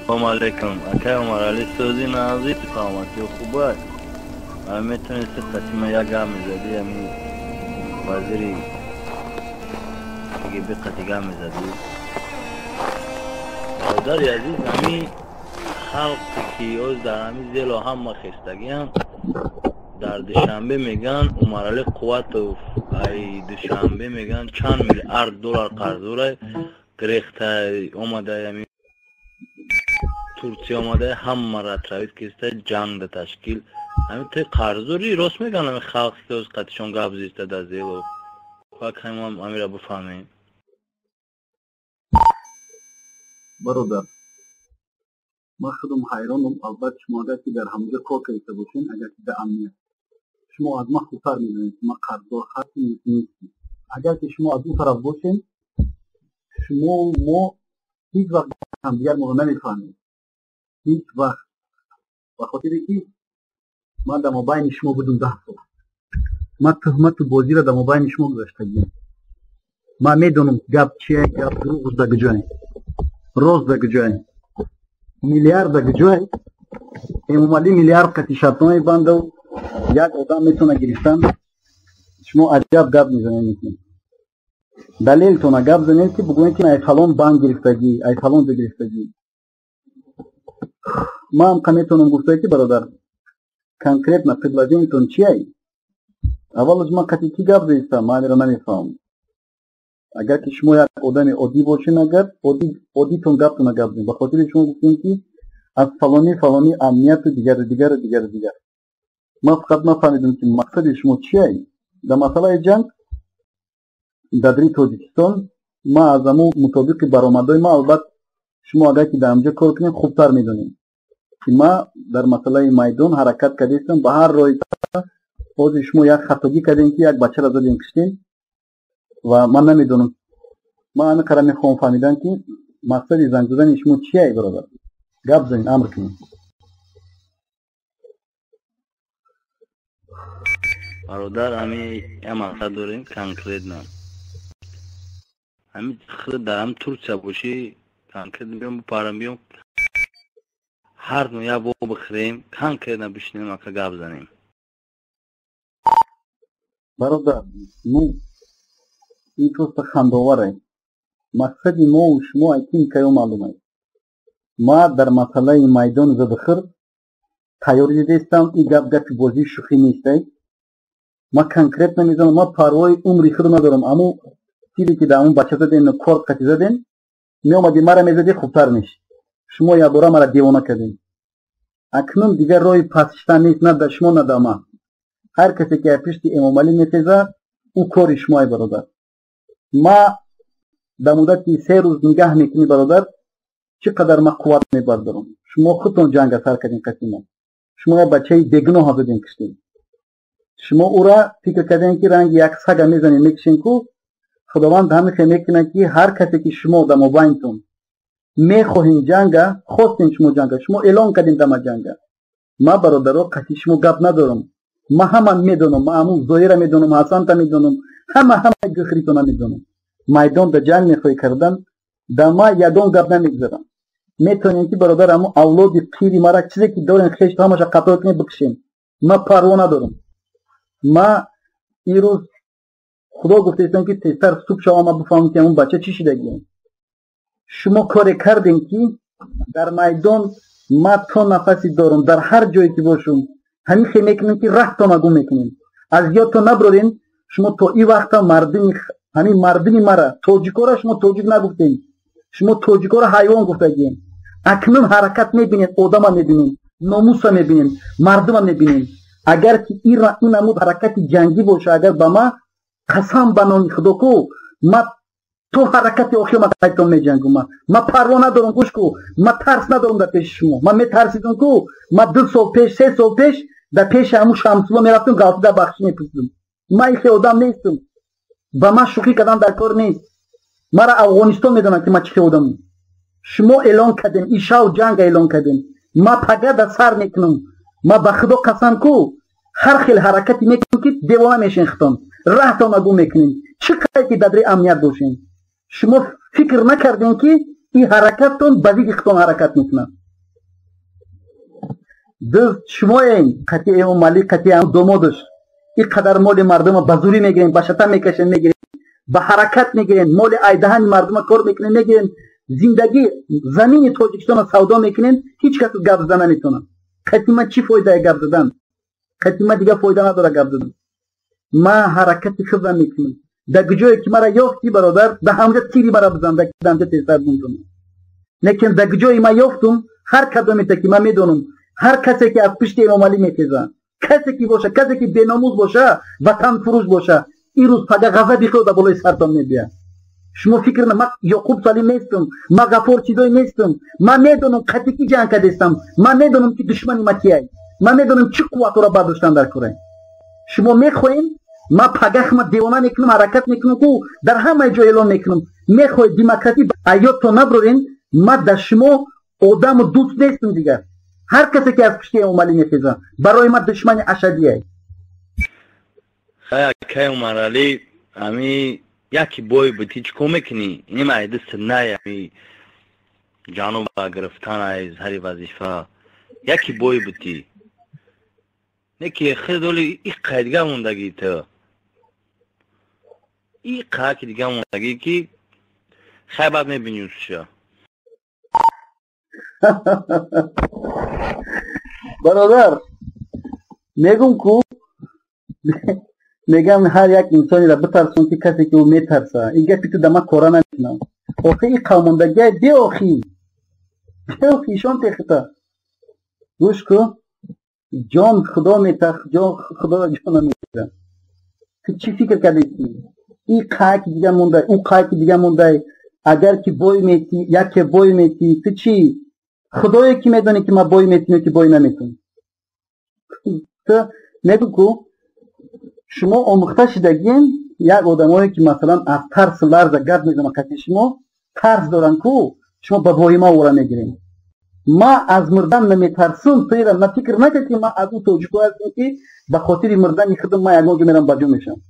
سلام علیکم. اکای عمر علی سوزی نازی سلامتی و خوبه. من میتونستی قسمه یک هم میزدی همین وزیری دیگه بی قطعه هم میزدی. برادر عزیز همین خلقی که از در همین زیل و هم خستگی هم در دوشنبه میگن عمر علی قوت و دوشنبه میگن چند میلیارد دلار قرض گرفته اومده همین ترکیه آمده همه را تروید کسته جنگ ده تشکیل همین توی قرضوری راست میگن همین خلق که از قطعشون گفت زیسته در زیل و خواهد همین همین را بفهمیم. برادر ما خودم حیرانم. البته شما اگر که در همونجا کار کرده باشین، اگر که در امنیت شما از ما خوبتر میدونید ما قرضدار هستیم نیستیم. اگر که شما از اون طرف باشین ما هیچ وقت هم دیگر ما رو نمیفهمیم، هیچ وقت. و خاطری که من در مابین شما بودم 10 سال، من تهمت بازی را در مابین شما گذاشتم. من میدونم گپ چیه، گپ دروغ در کجای، راست در کجای، میلیارد در کجای. امامعلی میلیارد قطعی شرطنامه بنده و یک آدم میتونه گرفتن. شما عجب گپ میزنید. دلیل تو نگپ زنید که بگویید که ای فلان بانک گرفتگی، ای فلان گرفتگی. ما هم میتونم گفته که برادر کنکریت نا предложениتون چیه؟ اول از ما قطعی کی گپ زیسته من را نمیفهم. اگر که شما یک آدم عادی باشین، اگر عادی تون گپ تو نگپ زنید. بخاطر شما گفتین که از فلانی امنیت دیگر. ما فقط نفهمیدیم که مقصد شما چیه؟ در مسئله جنگ در تاجیکستان ما از همون مطابق برآمدهای ما، البته شما اگر که در همجا کار کنید خوبتر میدونید که ما در مسئله میدان حرکت کردیم. به هر رای باز شما یک خطاگی کردین که یک بچه را زدین کشتین و من نمیدونم. ما همه کار میخوام فهمیدن که مقصد زنگ زدن شما چیه برادر؟ گپ زنید، امر کنید. برادر همین یه مقصد داریم کنکریت نه. همین خود در هم ترکیه باشی کنکریت بیام بپارم بیام هر نوع یا با بخریم کنکریت نبشنیم اکا گپ زنیم. برادر این توست خنداوره. مقصد ما و شما ایتین که معلومه. ما در مسئله میدان زدخر تیاری دیستم. این گپ بازی شوخی نیسته. ما کنکریت نمیزنم. ما پروای عمری خود ندارم. اما تیلی که در اون بچه زدین کار قطعی زدین می اومدی مرا میزدی خوبتر میشه. شما یا دورا مرا دیوانه کردین. اکنون دیگر رای پسشتن نیست، نه در شما نه در من. هر کسی که پشت امامعلی میتیزه او کار شمای برادر. ما در مدت 3 روز نگاه میکنی برادر چقدر ما قوت میبردارم. شما خودتون جنگ سر کردین قسیمه. شما یه بچه بگناه زدین کشتین. شما او را فکر کردین که رنگ یک سگ میزنین میکشین کو خداوند همه که میکنه که هر کسی که شما در مابینتون میخواهین جنگ خواستین شما جنگ شما اعلان کردین در جنگ. ما برادرها قصی شما گپ ندارم. ما همه میدونم. ما همون زهیر میدونم، حسن تا میدونم، همه گخریتون میدونم. میدان در جنگ میخوای کردن در ما یادون گپ نمیگذارم. میتونین که برادر همون اولاد پیری مرا چیزی که دارین خشت همش قطع کنین بکشین. ما پروا ندارم. ما این روز خدا گفته ایستم که تیستر صبح شما ما بفهمم که اون بچه چی شدگیم. شما کاری کردین که در میدان ما تا نفسی دارم. در هر جایی که باشم همین خیلی میکنیم که راه تا نگو میکنیم. از یاد تا نبرودین. شما تا این وقتا مردمی مرا توجیکو را شما توجیک نگفتین. شما توجیکو را حیوان گفتگیم. اکنون حرکت میبینین، آدم میبینین، ناموس میبینین، مردم میبینین. اگر که این نمود حرکت جنگی باشه، اگر با ما قسم بنام خدا کو ما تو حرکت آخی ما قیدتون می جنگم. ما پروا ندارم. گوش کو ما ترس ندارم در پیش شما. ما می ترسیدم کو ما 2 سال پیش 3 سال پیش در پیش همون شمسولا می رفتم غلطی در بخشی می پرسیدم. ما این آدم نیستم. با ما شوخی کردن در کار نیست. مرا افغانستان میدونن که ما چه آدمم. شما اعلان کردین این شو جنگ اعلان کردین. ما پگه در سر میکنم. ما به خدا قسم کو هر خیل حرکتی میکنم که دیوانه میشین ختم. راه تا نگو میکنین. چقدر که در امنیت باشین. شما فکر نکردین که این حرکتتون بازی اختون حرکت میکنن دست شما این قطعه و مالی قطعه دومودش این قدر مال مردم بزوری میگیرین با شتا میکشن میگیرین با حرکت میگیرین مال ایدهان مردم کار میکنین میگیرین زندگی زمین توجیکستان سودا میکنین هیچ کس گپ زدن نمیتونه قطعه چی فایده گپ زدن قطعه دیگه فایده نداره گپ زدن ما حرکت خود میکنیم در جایی که مرا یافتی برادر به همجا تیری مرا بزن در همجا تیسر بونتون لیکن در جایی ما یافتم هر کدومی که من میدونم هر کسی که از پشت امام علی میتیزه کسی که باشه کسی که بیناموز باشه وطن فروش باشه این روز پگه غضبی خود در بالای سرتان میبیه شما فکر نه ما یعقوب سالم نیستم ما غفور چیزایی نیستم ما میدونم قطعی جنگ کردستم ما میدونم که دشمنی ما کیه ما میدونم چی قوت را برداشتن در کره شما میخواین ما پگه ما دیوانه میکنم حرکت میکنم که در همه جای اعلام میکنم میخواید دموکراسی ایات تو نبرین ما در شما آدم دوست نیستم دیگر هر کسی که از پشت امام علی میخیزه برای ما دشمن اشدیه خیلی که عمر علی امی یکی بوی بودی چکو میکنی اینم ایده سنه امی جانو با گرفتن از هری وظیفه یکی بوی بودی نکی خیلی دولی ای قیدگاه موندگی تو ای قیدگاه دیگه موندگی که خیلی بعد میبینیوز شا برادر میگم کو میگم هر یک انسانی را بترسون که کسی که او میترسه این گفتی تو دما کورا نمیکنم آخه این قوماندگی بی آخی شان تخته گوش کو جان خدا میتخ جان خدا جان میتخ تو چی فکر کردی این قایق دیگه مونده اون قایق دیگه مونده اگر که بوی میتی یک بوی میتی تو چی خدایی که میدونه که ما بوی میتیم که بوی نمیتونیم تو نگو کو شما آموخته شدگین یک آدمایی که مثلا از ترس لرز گرد میزنه قطعی شما ترس دارن کو شما با بوی ما او را میگیریم ما از مردن نمیترسون توی را فکر نکرد که ما از اون توجیکو هستیم که به خاطر مردن خودم ما یک موجه میرم بجو میشم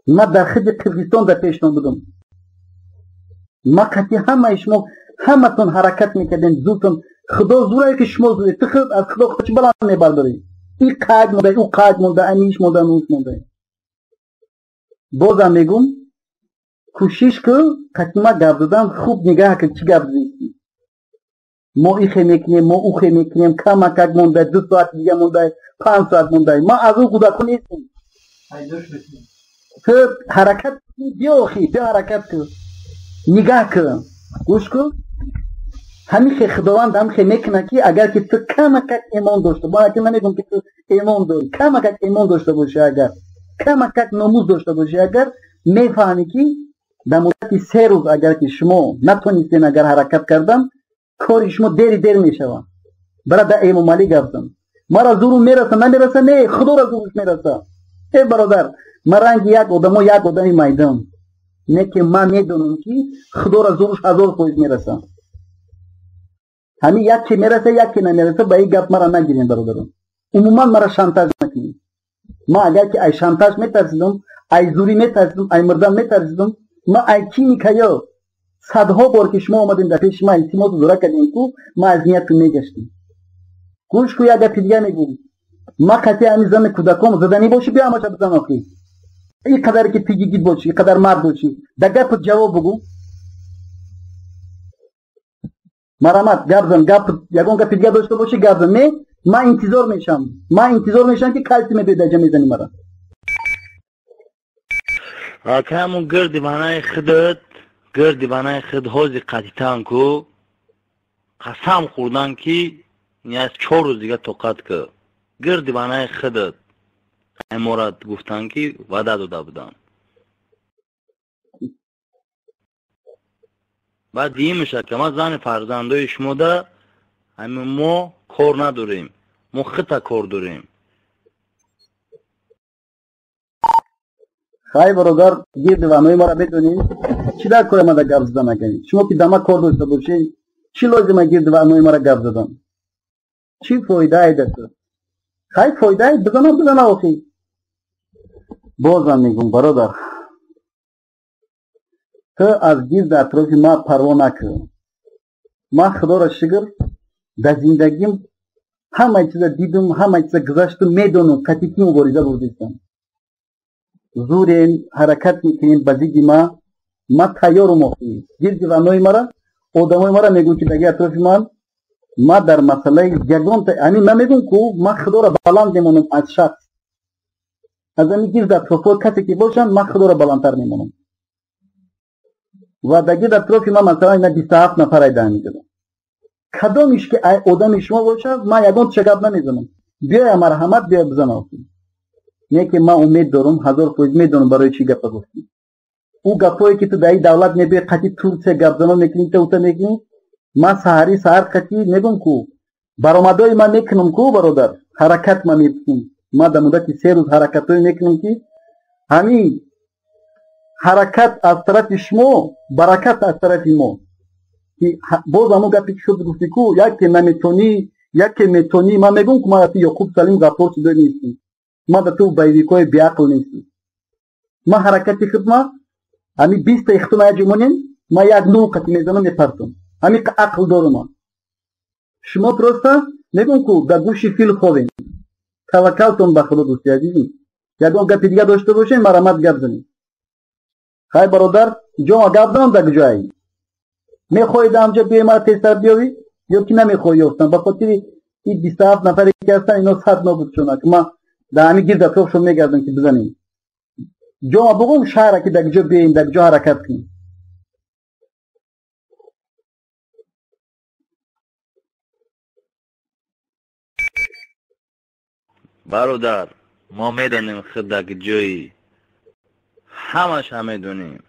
ما در خد قرقیستان در پیشتون بودم ما قطعی همه شما همه تون حرکت میکردین زودتون خدا زوره که شما زوره تو خود از خدا خودش بلند میبرداری این قاعد مونده او قاعد مونده امیش مونده نوش مونده بازم میگم کوشش که قطعی ما گرد دادن خوب نگاه کرد چی گرد نیستی ما ایخه میکنیم ما اوخه میکنیم کمکک مونده 2 ساعت دیگه مونده 5 ساعت مونده ما از او گودکو نیستیم تو حرکت بیا اخی بیا حرکت کن نگاه کن گوش کن همین که خداوند هم که میکنه که اگر که تو کمکک ایمان داشته با اگر نمیگم که تو ایمان داری کمکک ایمان داشته باشی اگر کمکک نموز داشته باشی اگر میفهمی که در مدت 3 روز اگر که شما نتونستین اگر حرکت کردن کاری شما دیر میشوه برای در امام علی گفتم مرا زورو میرسه نمیرسه نه خدا را زورش میرسه ای برادر من رنگ یک آدمی میدم نه که من میدونم که خدا را زورش 1000 فویز میرسه همین یکی میرسه یکی نمیرسه با این گپ مرا نگیرین برادرم عموما مرا شانتاژ نکنین ما اگر که ای شانتاژ میترسیدم ای زوری میترسیدم ای مردن میترسیدم ما ای کی میکایا صدها بار که شما اومدین در پیش ما التماس زورا کردین کو ما از نیتتون میگشتیم گوش کو یک دیگه میگم ما قطعی همین زن کودکام زدنی باشی بیا همش بزن آخی این قدر که پیگید باشی این قدر مرد باشی در گپ جواب بگو مرامت گردن گپ یگون گپ دیگه داشته باشی گردن نه ما انتظار میشم که کلتی می بیده میزنی مرا آکه همون گردیوانه خود حوزی قطیتان کو قسم خوردن که از 4 روز دیگه توقت که گردیوانه خودت امارات گفتن که وعده داده بودن بعد دیگه میشه که ما زن فرزندای شما ده همین ما کار نداریم ما خطا کار داریم خواهی برادر گردیوانه ما را بدونیم چی در کار ما در گرد زدن نکنیم شما که دما کار داشته باشین چی لازمه گردیوانه ما را گرد زدن چی فایده ایده تو خواهی فایده ایده بزن آخی بازم میگم برادر تو از گرد اطراف ما پروا نکن. ما خدا را شکر در زندگیم همه چیز دیدم، همه چیز گذشتم، میدونم قطعی مبارزه بودم. زور حرکت میکنیم بزیدی ما تیارم آخی. گرد رانوی مرا، آدمای مرا میگون که دیگه اطراف ما در مسئله گردان من میگم که ما خدا را بلند میمونم از شخص. از این گرد اطراف کسی که باشن ما خدا را بلندتر میمونم. و دیگه اطراف ما مثلا اینا 27 نفر ایده میگم. کدامش که آدم شما باشه ما یگان چگاب نمیزنم. بیا مرحمت بیا بزن. نه که ما امید دارم، هزار فوج میدونم برای چی گپ گفتی. او گپایی که تو دای دولت نبی قتی تور سه گپ زنم میکنی تو تا میکنی. ما سحر قتی میگم کو برآمدای ما میکنم کو برادر حرکت ما میکنم. ما در مدت 3 روز حرکتای میکنم که همین حرکت از طرف شما برکت از طرف ما. که باز همون گپی که شد گفتی کو یک نمیتونی یک میتونی ما میگم که ما یعقوب سلیم غفور شده نیستیم. ما در تو بایریکای بیعقل نیستیم. ما حرکتی خدمت همین 20 اختماع جمونین ما یک نوقتی میزنم میپرتم. همین عقل دارم. شما پرسته میگم که در گوش فیل خوابین. توکلتون به خدا دوستی عزیزی. یکم گپی دیگه داشته باشین مرامت گپ زنید. خیر برادر جا گپ دارم در جایی. میخواهید همجا بیای مرا تیزتر بیاوی یا که نمیخواهی افتن به خاطر این 27 نفری که هستن اینا صد نابود شدن که ما در همین گرد اطرافشون میگردن که بزنیم جا بگم شهر که در جا بیاییم در جا حرکت کنیم. برادر ما میدونیم خود در جایی همش هم میدونیم